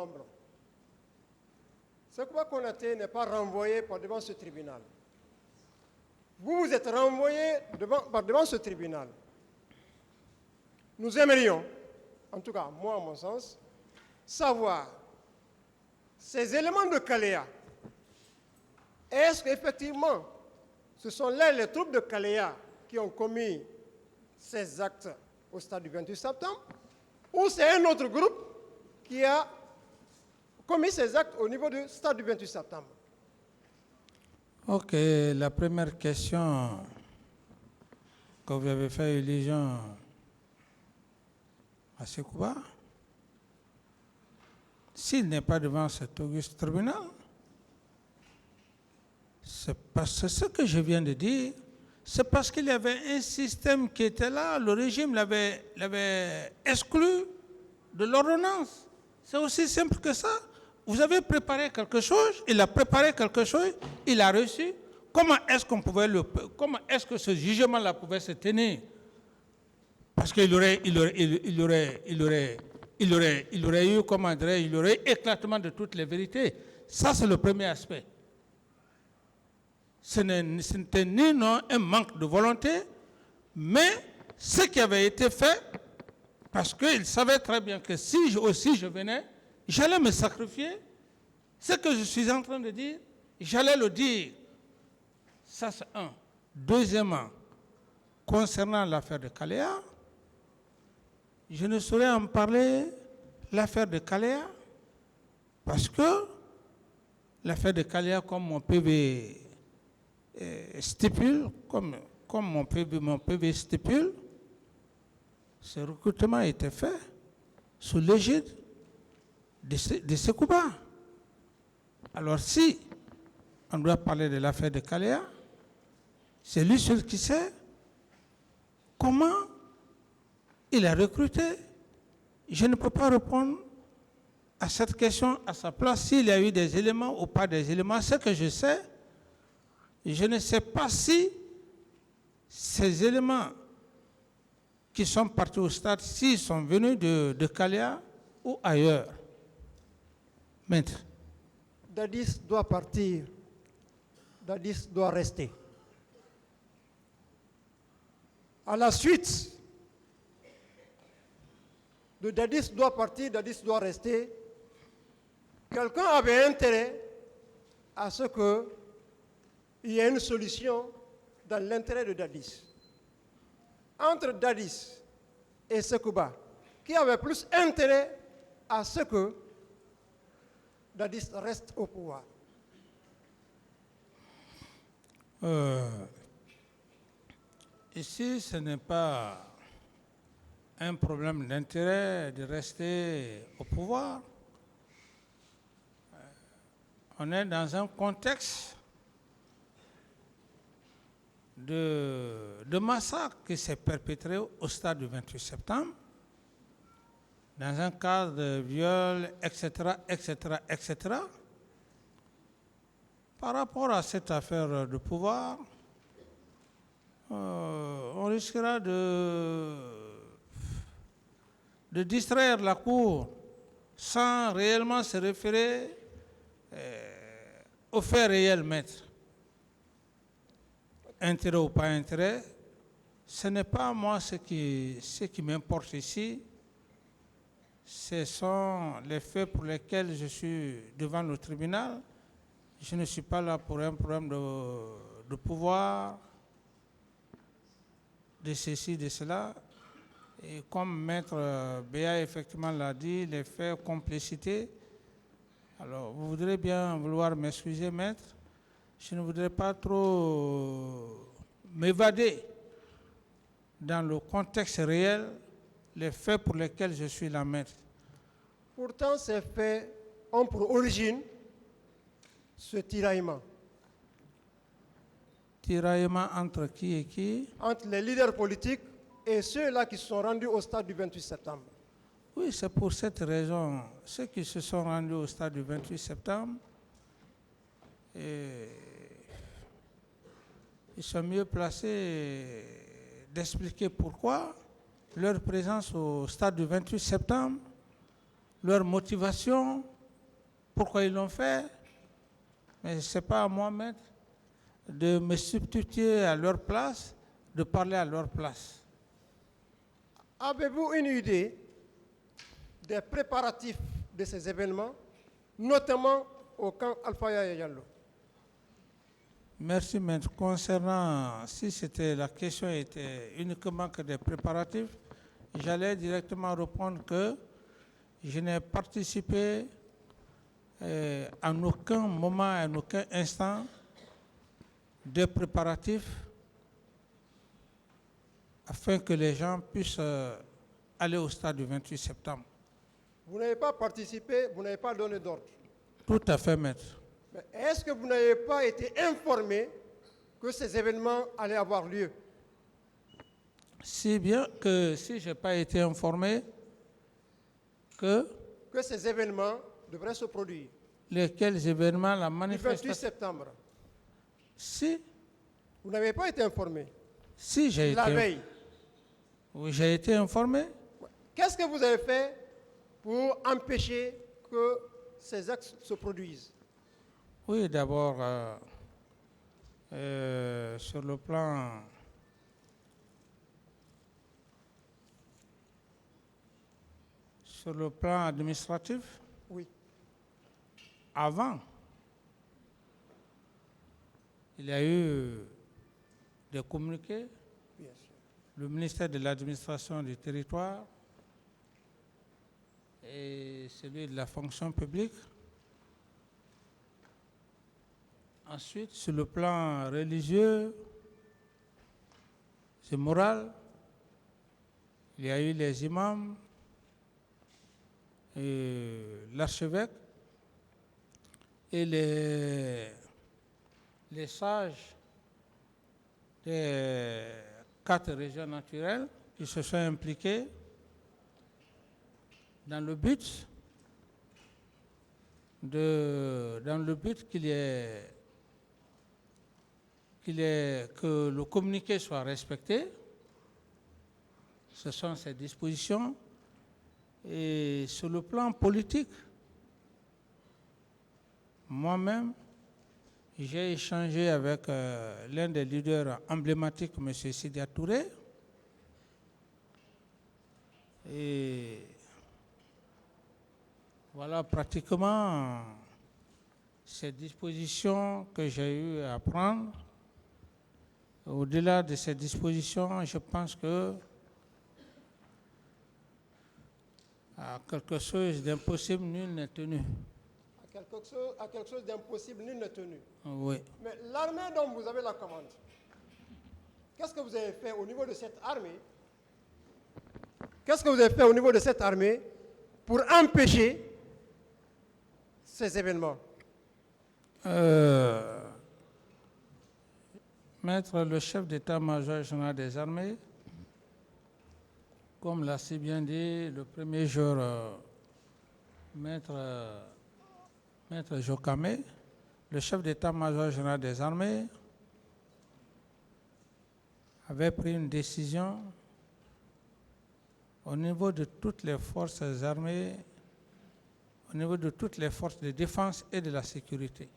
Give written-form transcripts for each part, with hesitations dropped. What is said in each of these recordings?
d'ombre. Sekouba Konaté n'est pas renvoyé par devant ce tribunal. Vous êtes renvoyé devant ce tribunal. Nous aimerions, en tout cas moi à mon sens, savoir ces éléments de Kaléa. Est-ce qu'effectivement ce sont là les troupes de Kaléa qui ont commis ces actes au stade du 28 septembre, ou c'est un autre groupe qui a commis ces actes au niveau du stade du 28 septembre? Ok, la première question que vous avez fait allusion à Sekouba, s'il n'est pas devant cet auguste tribunal, c'est parce que ce que je viens de dire, c'est parce qu'il y avait un système qui était là, le régime l'avait exclu de l'ordonnance. C'est aussi simple que ça. Vous avez préparé quelque chose, il a préparé quelque chose, il a reçu. Comment est-ce que ce jugement-là pouvait se tenir? Parce qu'il aurait eu, comment dirais-je, il aurait eu éclatement de toutes les vérités. Ça, c'est le premier aspect. Ce n'était ni non un manque de volonté, mais ce qui avait été fait, parce qu'il savait très bien que si je venais, j'allais me sacrifier. Ce que je suis en train de dire, j'allais le dire. Ça, c'est un. Deuxièmement, concernant l'affaire de Kaléa, je ne saurais en parler, l'affaire de Kaléa, parce que l'affaire de Kaléa, comme mon PV stipule, comme mon PV stipule, ce recrutement a été fait sous l'égide de Sekouba. Alors si on doit parler de l'affaire de Kaléa, c'est lui seul qui sait comment il a recruté. Je ne peux pas répondre à cette question à sa place s'il y a eu des éléments ou pas des éléments. Ce que je sais, je ne sais pas si ces éléments qui sont partis au stade, s'ils sont venus de Kaléa ou ailleurs. Maître. Dadis doit partir, Dadis doit rester. À la suite de Dadis doit partir, Dadis doit rester, quelqu'un avait intérêt à ce qu'il y ait une solution dans l'intérêt de Dadis. Entre Dadis et Sekouba, qui avait plus intérêt à ce que Dadis reste au pouvoir? Ici, ce n'est pas un problème d'intérêt de rester au pouvoir. On est dans un contexte de massacre qui s'est perpétré au stade du 28 septembre, dans un cadre de viol, etc., etc., etc. Par rapport à cette affaire de pouvoir, on risquera de distraire la Cour sans réellement se référer aux faits réels, maître. Intérêt ou pas intérêt, ce n'est pas moi ce qui m'importe ici. Ce sont les faits pour lesquels je suis devant le tribunal. Je ne suis pas là pour un problème de pouvoir, de ceci, de cela. Et comme Maître Béa effectivement l'a dit, les faits complicité. Alors, vous voudrez bien vouloir m'excuser, Maître. Je ne voudrais pas trop m'évader dans le contexte réel, les faits pour lesquels je suis là, Maître. Pourtant, ces faits ont pour origine ce tiraillement. Tiraillement entre qui et qui? Entre les leaders politiques et ceux-là qui se sont rendus au stade du 28 septembre. Oui, c'est pour cette raison. Ceux qui se sont rendus au stade du 28 septembre, ils sont mieux placés d'expliquer pourquoi leur présence au stade du 28 septembre leur motivation, pourquoi ils l'ont fait. Mais ce n'est pas à moi, maître, de me substituer à leur place, de parler à leur place. Avez-vous une idée des préparatifs de ces événements, notamment au camp Alpha Yaya Diallo? Merci, maître. Concernant, si la question était uniquement que des préparatifs, j'allais directement répondre que je n'ai participé en aucun moment, en aucun instant des préparatifs afin que les gens puissent aller au stade du 28 septembre. Vous n'avez pas participé, vous n'avez pas donné d'ordre. Tout à fait, maître. Mais est-ce que vous n'avez pas été informé que ces événements allaient avoir lieu? Si bien que si je n'ai pas été informé que ces événements devraient se produire. Lesquels événements, la Le 28 manifestation? septembre. Si. Vous n'avez pas été informé. Si, j'ai été. La veille. Oui, j'ai été informé. Qu'est-ce que vous avez fait pour empêcher que ces actes se produisent? Oui, d'abord, sur le plan administratif, oui. Avant, il y a eu des communiqués. Bien sûr. Le ministère de l'administration du territoire et celui de la fonction publique. Ensuite, sur le plan religieux et moral, il y a eu les imams et l'archevêque et les sages des 4 régions naturelles qui se sont impliqués dans le but que le communiqué soit respecté. Ce sont ces dispositions. Et sur le plan politique, moi-même, j'ai échangé avec l'un des leaders emblématiques, M. Sidia Touré. Et voilà pratiquement ces dispositions que j'ai eu à prendre. Au-delà de ces dispositions, je pense que à quelque chose d'impossible, nul n'est tenu. À quelque chose d'impossible, nul n'est tenu. Oui. Mais l'armée dont vous avez la commande, qu'est-ce que vous avez fait au niveau de cette armée? Qu'est-ce que vous avez fait au niveau de cette armée pour empêcher ces événements? Maître, le chef d'état-major général des armées, comme l'a si bien dit le premier jour, Maître Jokame, le chef d'état-major général des armées avait pris une décision au niveau de toutes les forces armées, au niveau de toutes les forces de défense et de la sécurité.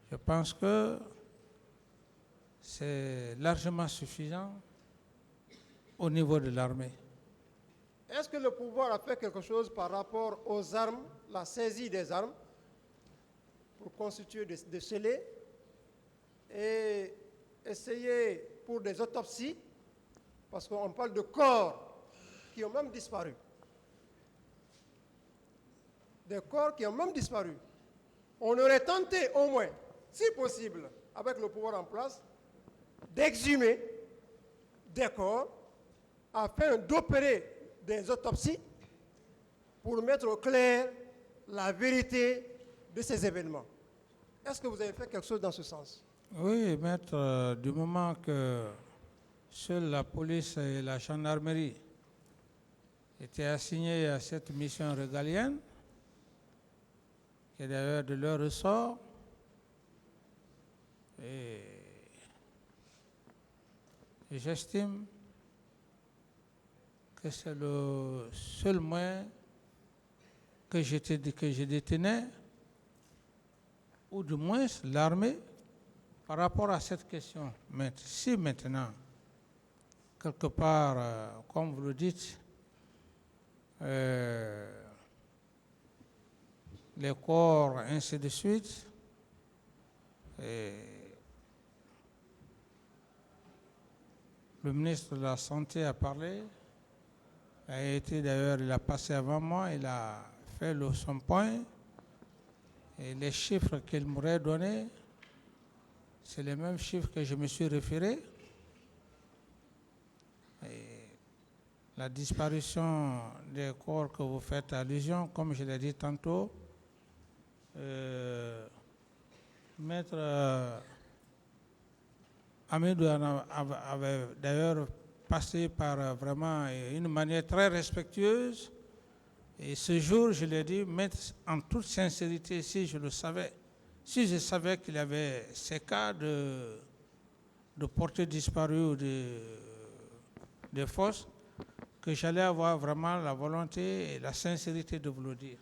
Je pense que c'est largement suffisant au niveau de l'armée. Est-ce que le pouvoir a fait quelque chose par rapport aux armes, la saisie des armes, pour constituer des scellés et essayer pour des autopsies, parce qu'on parle de corps qui ont même disparu. Des corps qui ont même disparu. On aurait tenté au moins, si possible, avec le pouvoir en place, d'exhumer des corps afin d'opérer des autopsies pour mettre au clair la vérité de ces événements. Est-ce que vous avez fait quelque chose dans ce sens? Oui, maître, du moment que seule la police et la gendarmerie étaient assignées à cette mission régalienne, qui est d'ailleurs de leur ressort, et j'estime que c'est le seul moyen que je détenais, ou du moins l'armée, par rapport à cette question. Mais si maintenant, quelque part, comme vous le dites, les corps, ainsi de suite, le ministre de la Santé a parlé, il a passé avant moi, il a fait son point, et les chiffres qu'il m'aurait donnés, c'est les mêmes chiffres que je me suis référé. Et la disparition des corps que vous faites allusion, comme je l'ai dit tantôt, Maître Hamidou avait d'ailleurs passé par vraiment une manière très respectueuse. Et ce jour, je l'ai dit, Maître, en toute sincérité, si je savais qu'il y avait ces cas de portées disparues ou de fausses, que j'allais avoir vraiment la volonté et la sincérité de vous le dire.